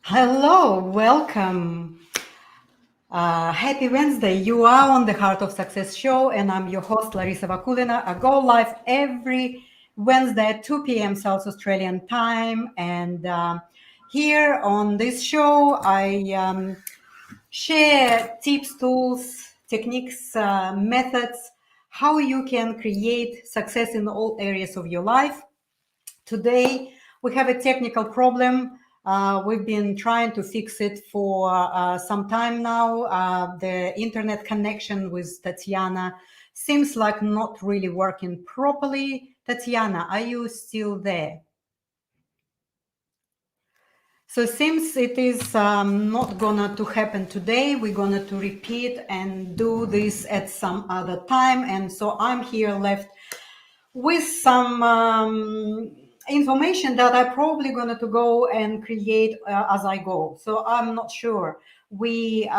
Hello, welcome. Happy Wednesday. You are on the Heart of Success show, and I'm your host, Larissa Vakulina. I go live every Wednesday at 2 p.m. South Australian time. And here on this show, I share tips, tools, techniques, methods, how you can create success in all areas of your life. Today, we have a technical problem. We've been trying to fix it for some time now. The internet connection with Tatiana seems like not really working properly. Tatiana, are you still there? So since it is not gonna to happen today, we're gonna to repeat and do this at some other time. And so I'm here left with some information that I'm probably going to go and create as I go. So I'm not sure. We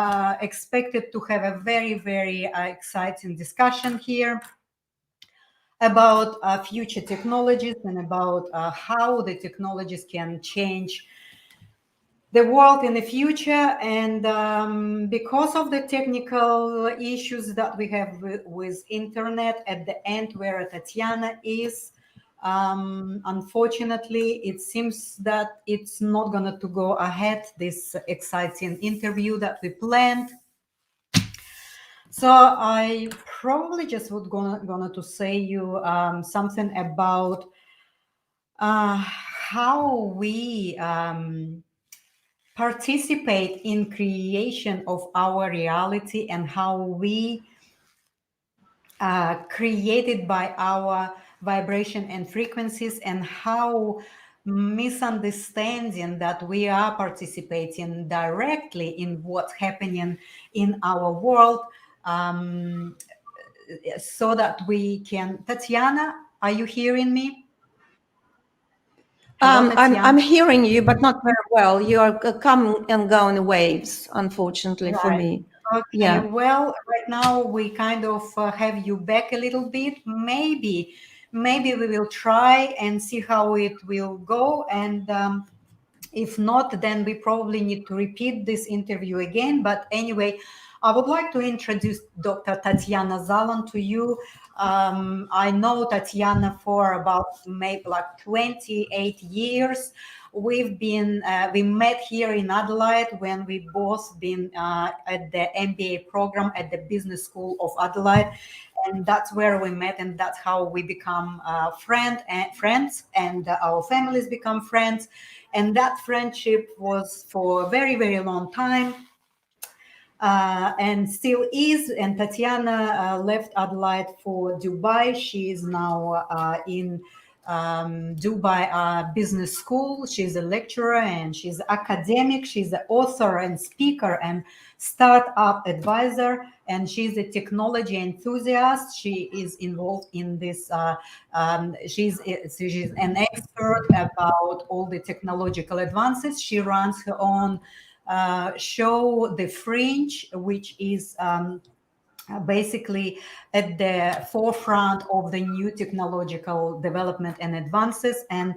expected to have a very, very exciting discussion here about future technologies and about how the technologies can change the world in the future. And because of the technical issues that we have with internet at the end where Tatiana is, unfortunately, it seems that it's not going to go ahead, this exciting interview that we planned. So I probably just would gonna to say you something about how we participate in creation of our reality and how we created by our vibration and frequencies, and how misunderstanding that we are participating directly in what's happening in our world, so that we can. Tatiana, are you hearing me? Hello, I'm hearing you, but not very well. You are coming and going in waves, unfortunately for me. Okay. Yeah. Well, right now we kind of have you back a little bit. Maybe we will try and see how it will go. And if not, then we probably need to repeat this interview again. But anyway, I would like to introduce Dr. Tatiana Zalan to you. I know Tatiana for about maybe like 28 years. We met here in Adelaide when we both been at the MBA program at the Business School of Adelaide. And that's where we met, and that's how we become friends, and our families become friends. And that friendship was for a very, very long time. And still is. And Tatiana left Adelaide for Dubai. She is now in Dubai Business School. She's a lecturer and she's academic. She's an author and speaker and startup advisor. And she's a technology enthusiast. She is involved in this. She's an expert about all the technological advances. She runs her own show, The Fringe, which is basically at the forefront of the new technological development and advances. And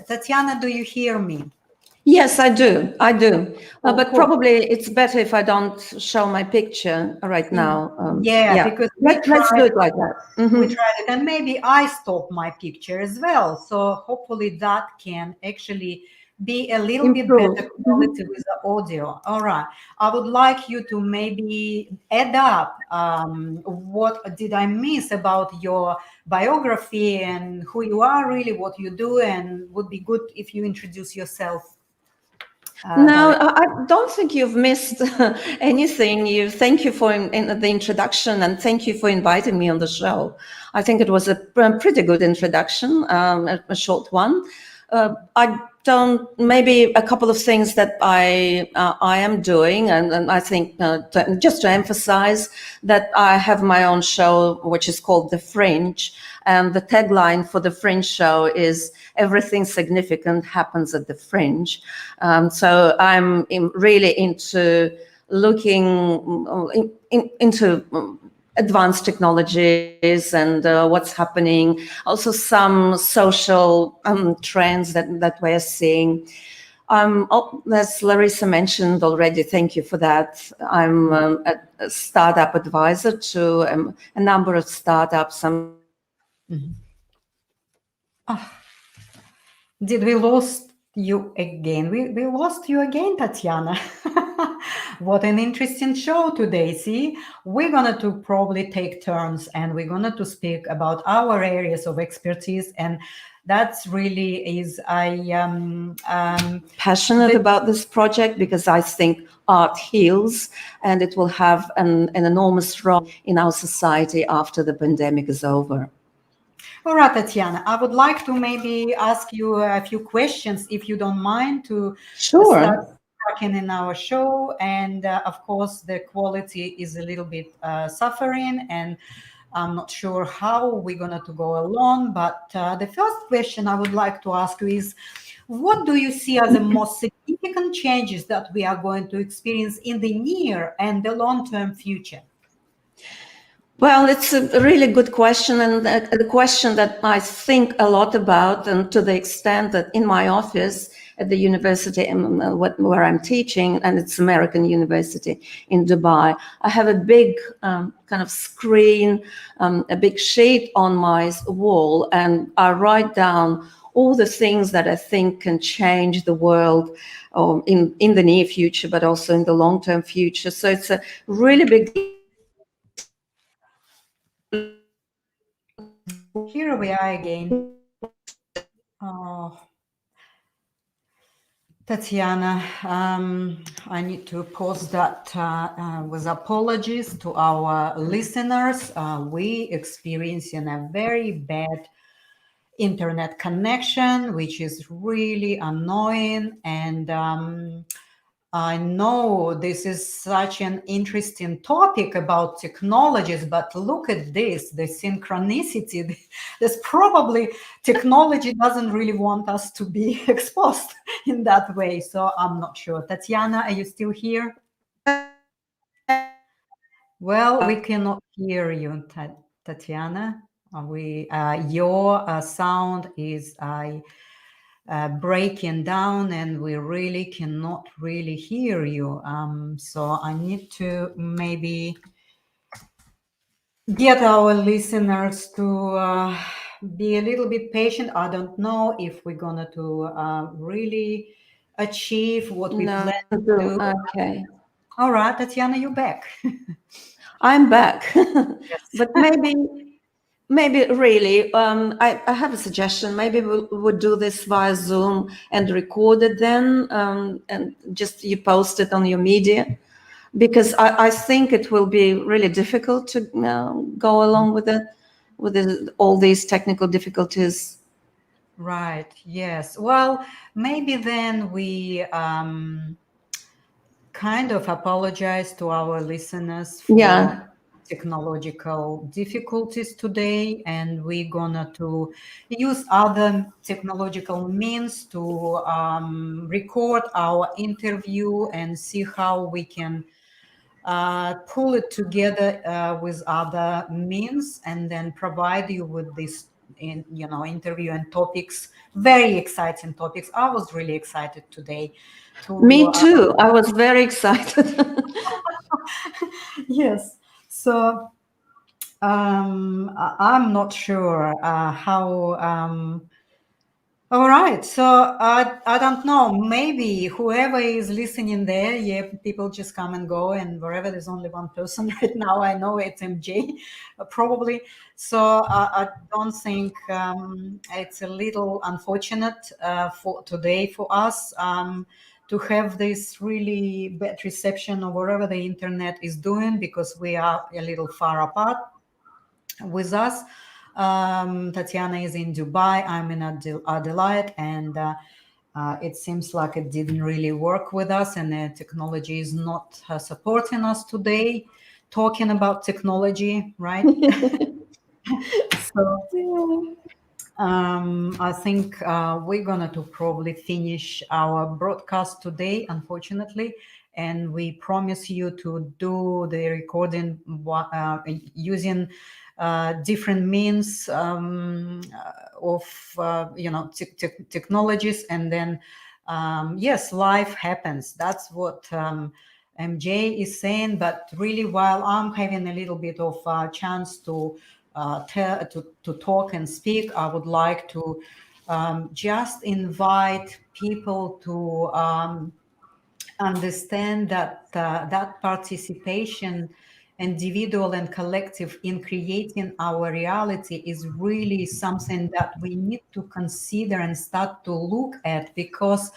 Tatiana, do you hear me? Yes, I do. But cool. Probably it's better if I don't show my picture right now. Because let's do it like that. Mm-hmm. We tried it, and maybe I stop my picture as well. So hopefully that can actually be a little bit better quality with the audio. All right. I would like you to maybe add up what did I miss about your biography and who you are really, what you do, and would be good if you introduce yourself. No, I don't think you've missed anything. Thank you for the introduction, and thank you for inviting me on the show. I think it was a pretty good introduction, a short one. I don't, maybe a couple of things that I am doing, and I think just to emphasize that I have my own show, which is called The Fringe, and the tagline for The Fringe show is "Everything significant happens at the Fringe." So I'm really into looking into advanced technologies and what's happening, also some social trends that we're seeing. As Larissa mentioned already, thank you for that. I'm a startup advisor to a number of startups. Did we lose you again? We lost you again, Tatiana. What an interesting show today. See, we're gonna to probably take turns and we're gonna to speak about our areas of expertise, and that's really is passionate about this project because I think art heals and it will have an enormous role in our society after the pandemic is over. All right, Tatiana, I would like to maybe ask you a few questions, if you don't mind, to start Sure. talking in our show. And of course, the quality is a little bit suffering, and I'm not sure how we're going to go along. But the first question I would like to ask you is, what do you see as the most significant changes that we are going to experience in the near and the long-term future? Well, it's a really good question, and the question that I think a lot about, and to the extent that in my office at the university where I'm teaching, and it's American University in Dubai, I have a big kind of screen, a big sheet on my wall, and I write down all the things that I think can change the world in the near future, but also in the long-term future. So it's a really big. Here we are again. Oh, Tatiana, I need to pause that with apologies to our listeners. We experiencing a very bad internet connection, which is really annoying. And I know this is such an interesting topic about technologies, but look at this, the synchronicity. There's probably technology doesn't really want us to be exposed in that way. So I'm not sure. Tatiana, are you still here? Well, we cannot hear you, Tatiana. Your sound is breaking down, and we really cannot really hear you. So I need to maybe get our listeners to be a little bit patient. I don't know if we're gonna to really achieve what we plan to do. Okay. All right, Tatiana, you're back. I'm back. Yes. But maybe really, I have a suggestion. Maybe we would do this via Zoom and record it then, and just you post it on your media, because I think it will be really difficult to go along with it, all these technical difficulties. Right. Yes. Well, maybe then we kind of apologize to our listeners for Yeah. technological difficulties today, and we're gonna to use other technological means to record our interview and see how we can pull it together with other means, and then provide you with this interview and topics, very exciting topics. I was really excited today to Me too. I was very excited. yes. So I'm not sure how all right. So I don't know. Maybe whoever is listening there, yeah, people just come and go, and wherever there's only one person right now, I know it's MJ, probably. So I don't think it's a little unfortunate for today for us to have this really bad reception of wherever the internet is doing, because we are a little far apart with us. Tatiana is in Dubai, I'm in Adelaide, and it seems like it didn't really work with us, and the technology is not supporting us today, talking about technology, right? So I think we're gonna to probably finish our broadcast today, unfortunately, and we promise you to do the recording using different means of technologies, and then yes, life happens. That's what MJ is saying. But really, while I'm having a little bit of a chance to to talk and speak, I would like to just invite people to understand that that participation, individual and collective, in creating our reality is really something that we need to consider and start to look at, because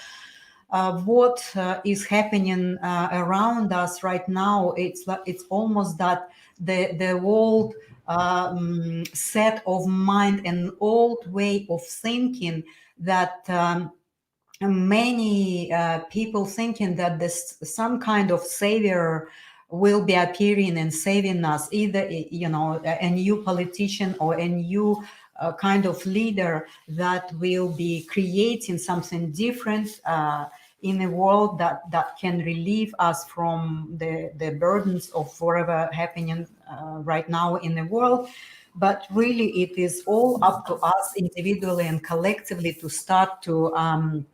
what is happening around us right now, it's almost that the old set of mind and old way of thinking, that many people thinking that this some kind of savior will be appearing and saving us, either a new politician or a new kind of leader that will be creating something different in a world that can relieve us from the burdens of whatever happening right now in the world. But really, it is all up to us individually and collectively to start to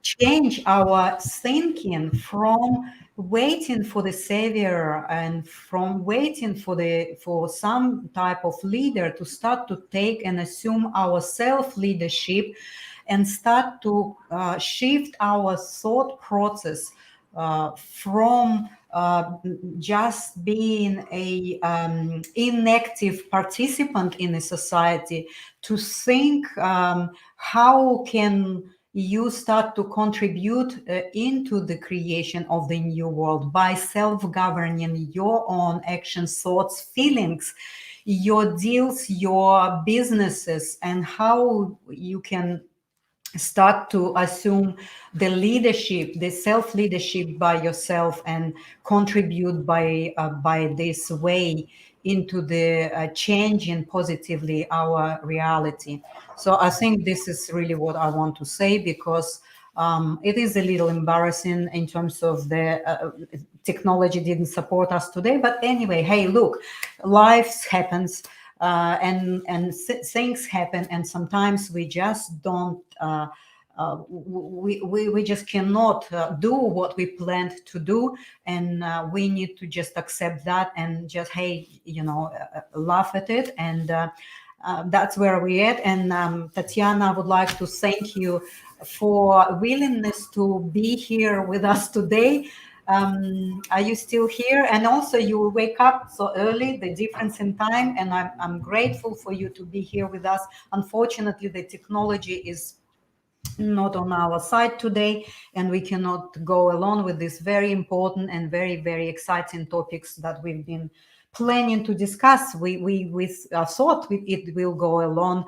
change our thinking from waiting for the savior and from waiting for some type of leader, to start to take and assume our self leadership and start to shift our thought process from just being a inactive participant in a society, to think how can you start to contribute into the creation of the new world by self-governing your own actions, thoughts, feelings, your deals, your businesses, and how you can start to assume the leadership, the self leadership by yourself, and contribute by this way into the changing positively our reality. So I think this is really what I want to say, because it is a little embarrassing in terms of the technology didn't support us today. But anyway, hey, look, life happens, things happen, and sometimes we just don't. We just cannot do what we planned to do, and we need to just accept that and just, hey, laugh at it, and that's where we're at. And Tatiana, I would like to thank you for willingness to be here with us today. Are you still here? And also, you wake up so early, the difference in time, and I'm grateful for you to be here with us. Unfortunately, the technology is not on our side today, and we cannot go along with these very important and very, very exciting topics that we've been planning to discuss. We thought it will go along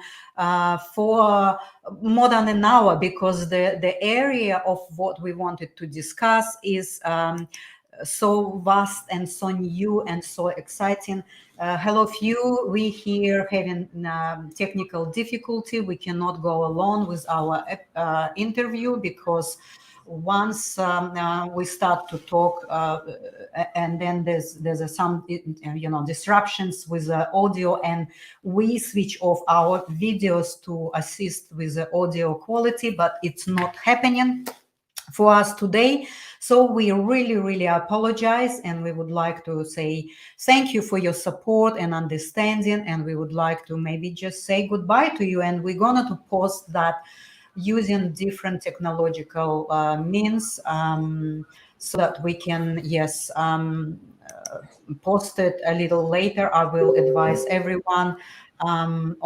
for more than an hour, because the area of what we wanted to discuss is so vast and so new and so exciting. Hello, few. We here having technical difficulty. We cannot go along with our interview, because once we start to talk, and then there's some disruptions with the audio, and we switch off our videos to assist with the audio quality, but it's not happening for us today. So we really, really apologize, and we would like to say thank you for your support and understanding, and we would like to maybe just say goodbye to you, and we're going to post that using different technological means, so that we can, yes, post it a little later. I will advise everyone on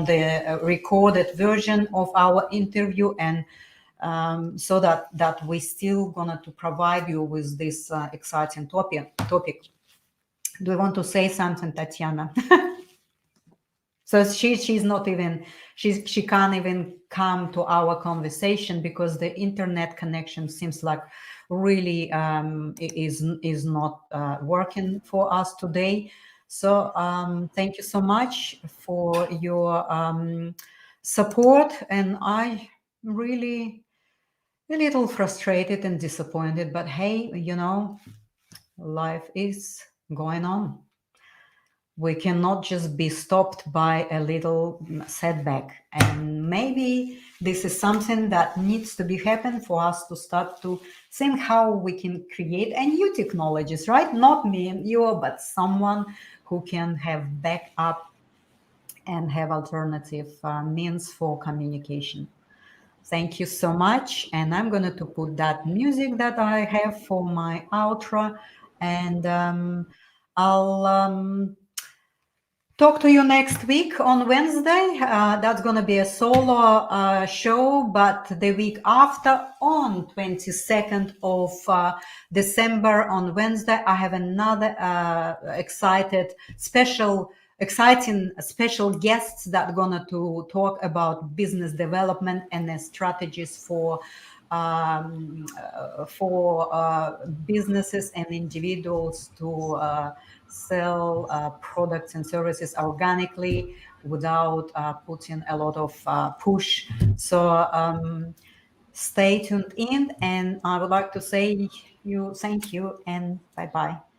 the recorded version of our interview, and so that we still gonna to provide you with this exciting topic. Do you want to say something, Tatiana? So she's not even, she can't even come to our conversation, because the internet connection seems like really is not working for us today. So thank you so much for your support, and I really a little frustrated and disappointed, but hey, life is going on. We cannot just be stopped by a little setback. And maybe this is something that needs to be happen for us to start to think how we can create a new technologies, right? Not me and you, but someone who can have backup and have alternative means for communication. Thank you so much. And I'm going to put that music that I have for my outro. And I'll talk to you next week on Wednesday. That's going to be a solo show, but the week after, on 22nd of December, on Wednesday, I have another exciting special guests that are going to talk about business development and the strategies for businesses and individuals to sell products and services organically without putting a lot of push. So stay tuned in, and I would like to say you thank you and bye-bye.